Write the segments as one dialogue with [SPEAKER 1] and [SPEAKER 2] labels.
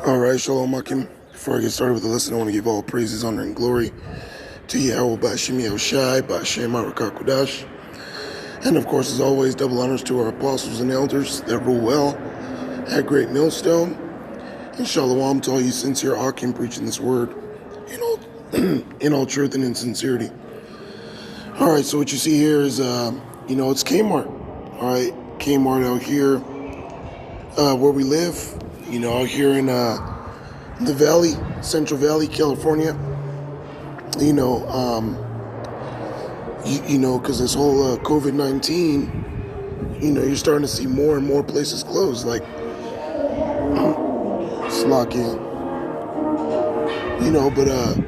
[SPEAKER 1] All right, Shalom Akim. Before I get started with the lesson, I want to give all praises, honor, and glory to Yahweh Ba'Shem Yahushai, Ba'Shem Arakakudash. And of course, as always, double honors to our apostles and elders that rule well at Great Millstone. And Shalom to all you sincere Akim preaching this word in all, in all truth and in sincerity. All right, so what you see here is, it's Kmart. All right, Kmart out here where we live, out here in the Valley, Central Valley, California. Because this whole COVID-19, you're starting to see more and more places close, like Slocky,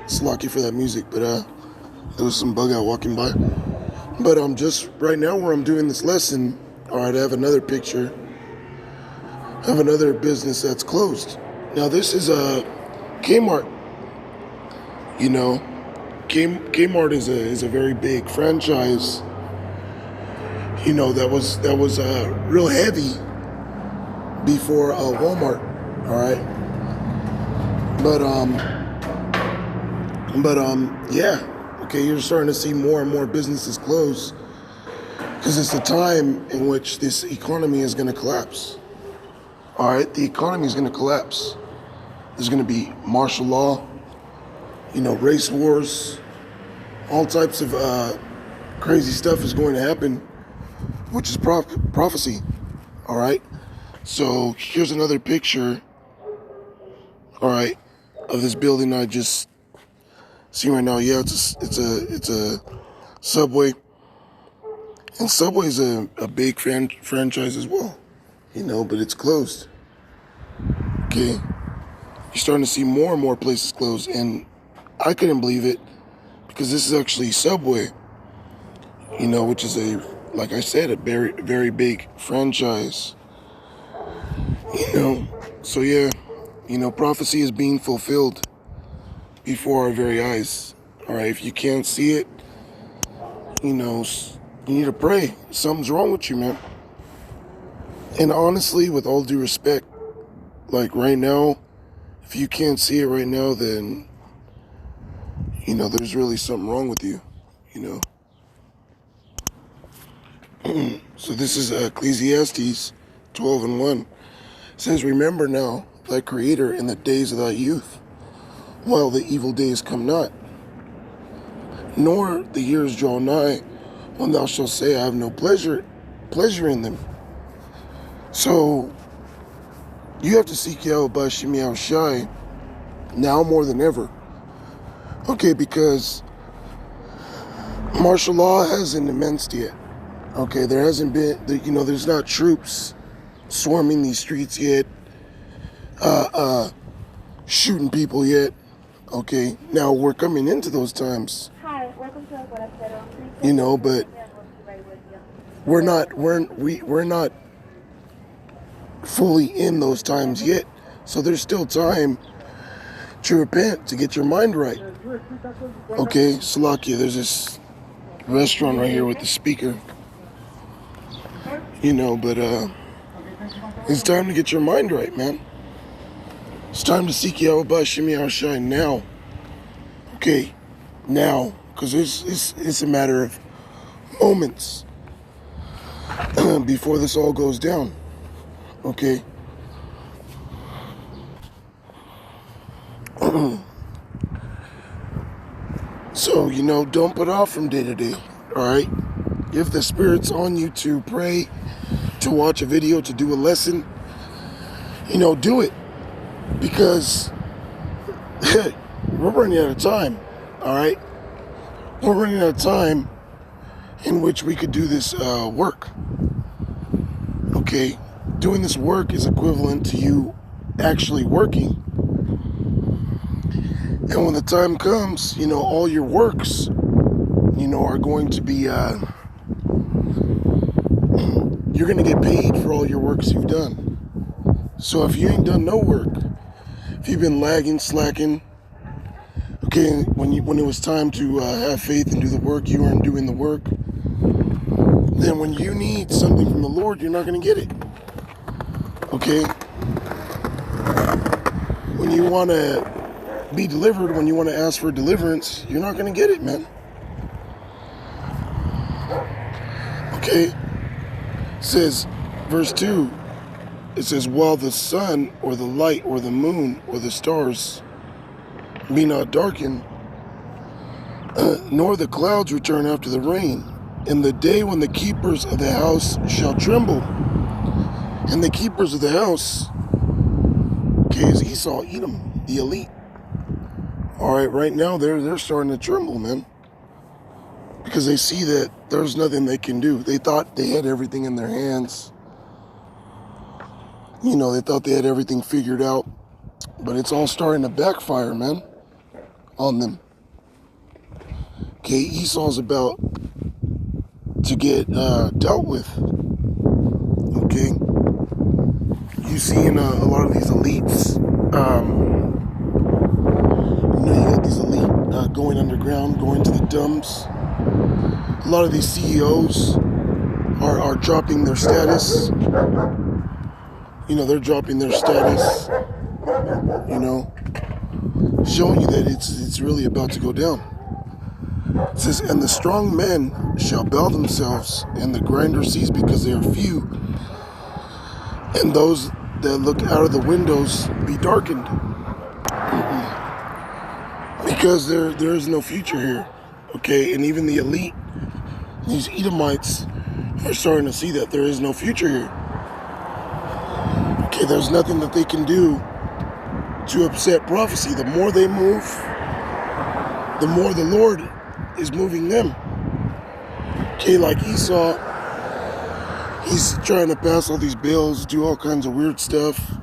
[SPEAKER 1] Slocky for that music, but there was some bug out walking by. But just right now where I'm doing this lesson, all right, I have another picture of another business that's closed. Now this is a Kmart. Kmart is a very big franchise. That was real heavy before Walmart. All right, you're starting to see more and more businesses close because it's the time in which this economy is going to collapse. All right, the economy is going to collapse. There's going to be martial law, race wars, all types of crazy stuff is going to happen, which is prophecy. All right, so here's another picture. All right, of this building I just see right now. Yeah, it's a Subway, and Subway is a big franchise as well. But it's closed. Okay, you're starting to see more and more places close, and I couldn't believe it because this is actually Subway, which is like I said, a very, very big franchise. So yeah, prophecy is being fulfilled before our very eyes. All right, if you can't see it, you need to pray. Something's wrong with you, man. And honestly, with all due respect, like right now, if you can't see it right now, then, there's really something wrong with you, So this is Ecclesiastes 12:1. It says, "Remember now thy Creator in the days of thy youth, while the evil days come not, nor the years draw nigh, when thou shalt say, I have no pleasure in them." So you have to seek Yahweh Ba'Shem Yahushai now more than ever. Okay, because martial law hasn't commenced yet. Okay, there hasn't been, there's not troops swarming these streets yet, shooting people yet. Okay, now we're coming into those times.
[SPEAKER 2] Hi, welcome to
[SPEAKER 1] but we're not fully in those times yet. So there's still time to repent, to get your mind right. Okay, Salakia, there's this restaurant right here with the speaker. But it's time to get your mind right, man. It's time to seek Yahweh Ba'Shem Yahushai now. Okay, now, because it's a matter of moments before this all goes down. Okay. So, don't put off from day to day, all right? If the Spirit's on you to pray, to watch a video, to do a lesson, do it. Because we're running out of time, all right? We're running out of time in which we could do this work. Okay? Doing this work is equivalent to you actually working. And when the time comes, all your works, are going to be, you're going to get paid for all your works you've done. So if you ain't done no work, if you've been lagging, slacking, okay, when it was time to have faith and do the work, you weren't doing the work, then when you need something from the Lord, you're not going to get it. Okay? when you want to be delivered, when you want to ask for deliverance, you're not going to get it, man. Okay? It says, verse 2, it says, while the sun or the light or the moon or the stars be not darkened, nor the clouds return after the rain, in the day when the keepers of the house shall tremble. And the keepers of the house, okay, is Esau, Edom, the elite. All right, right now they're starting to tremble, man, because they see that there's nothing they can do. They thought they had everything in their hands. You know, they thought they had everything figured out, but it's all starting to backfire, man, on them. Okay, Esau's about to get dealt with. Okay, you see in a lot of these elites, you got these elite going underground, going to the dumps. A lot of these CEOs are dropping their status. You know, they're dropping their status. You know, showing you that it's really about to go down. It says, and the strong men shall bow themselves, and the grinder cease because they are few, and those that look out of the windows be darkened. Because there is no future here. Okay, and even the elite, these Edomites, are starting to see that there is no future here. Okay, there's nothing that they can do to upset prophecy. The more they move, the more the Lord is moving them. Okay, like Esau, he's trying to pass all these bills, do all kinds of weird stuff.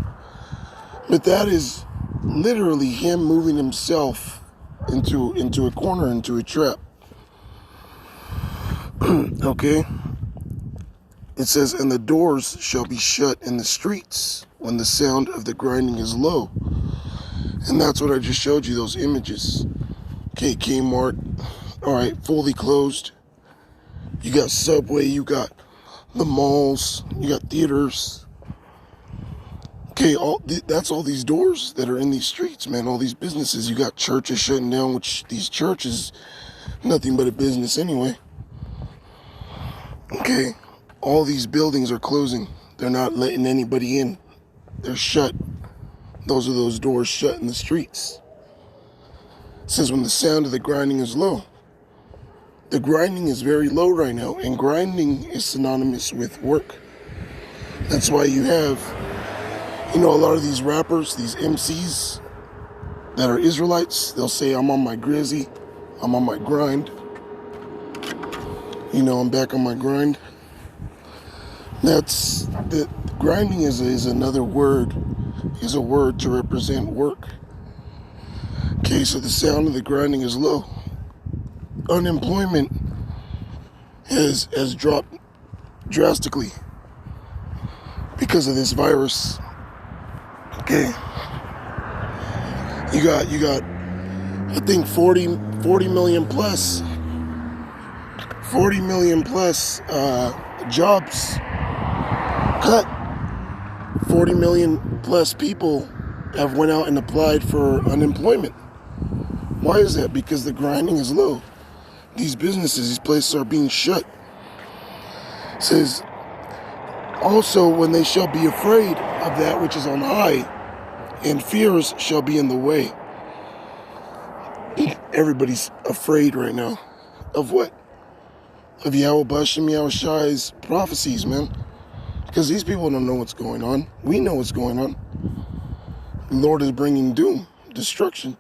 [SPEAKER 1] But that is literally him moving himself into a corner, into a trap. Okay? It says, and the doors shall be shut in the streets when the sound of the grinding is low. And that's what I just showed you, those images. Okay, Kmart, all right, fully closed. You got Subway, you got the malls, you got theaters. Okay, that's all these doors that are in these streets, man, all these businesses. You got churches shutting down, which these churches, nothing but a business anyway. Okay, all these buildings are closing. They're not letting anybody in. They're shut. Those are those doors shut in the streets. It says when the sound of the grinding is low. The grinding is very low right now, and grinding is synonymous with work. That's why you have, you know, a lot of these rappers, these MCs that are Israelites, they'll say, I'm on my grizzy, I'm on my grind. You know, I'm back on my grind. That's, the grinding is another word, is a word to represent work. Okay, so the sound of the grinding is low. Unemployment has dropped drastically because of this virus. Okay, you got I think 40 million plus jobs cut. 40 million plus people have went out and applied for unemployment. Why is that? Because the grinding is low. These businesses, these places are being shut. It says, also when they shall be afraid of that which is on high, and fears shall be in the way. Everybody's afraid right now. Of what? Of Yahweh Bashem Yahushai's prophecies, man. Because these people don't know what's going on. We know what's going on. The Lord is bringing doom, destruction.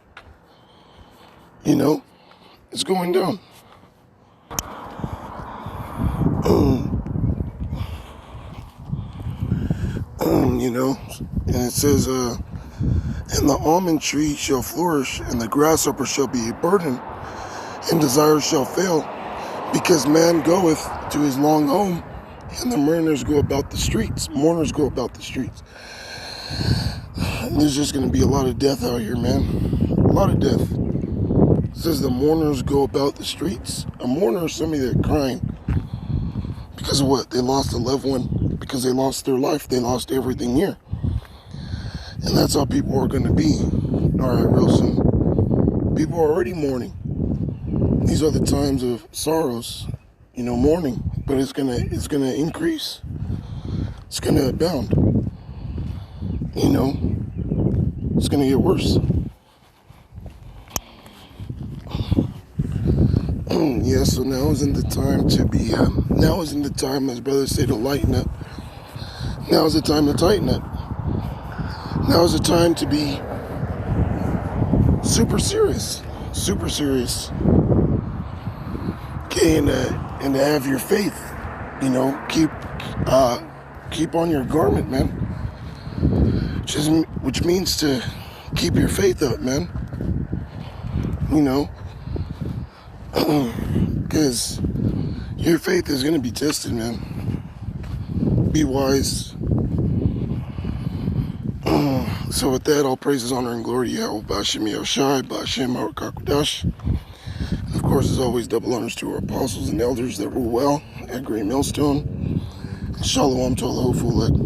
[SPEAKER 1] You know, it's going down. You know, and it says, and the almond tree shall flourish, and the grasshopper shall be a burden, and desire shall fail, because man goeth to his long home, and the mourners go about the streets. There's just going to be a lot of death out here, man. A lot of death. It says the mourners go about the streets. A mourner is somebody that's crying. Because of what? They lost a loved one. Because they lost their life. They lost everything here. And that's how people are going to be. All right, real soon. People are already mourning. These are the times of sorrows, mourning. But it's gonna increase. It's gonna abound. It's gonna get worse. Yeah, so now isn't the time to be. Now isn't the time, as brothers say, to lighten up. Now is the time to tighten up. Now is the time to be super serious. Super serious. Okay, and to have your faith, keep on your garment, man. Which means to keep your faith up, man. Because your faith is going to be tested, man. Be wise. So with that, all praises, honor, and glory to Yahweh, Ba'ashem Yahushai, Ba'ashem Harakakadash. And of course, as always, double honors to our apostles and elders that rule well at Great Millstone. Shalom to all the hopeful elect.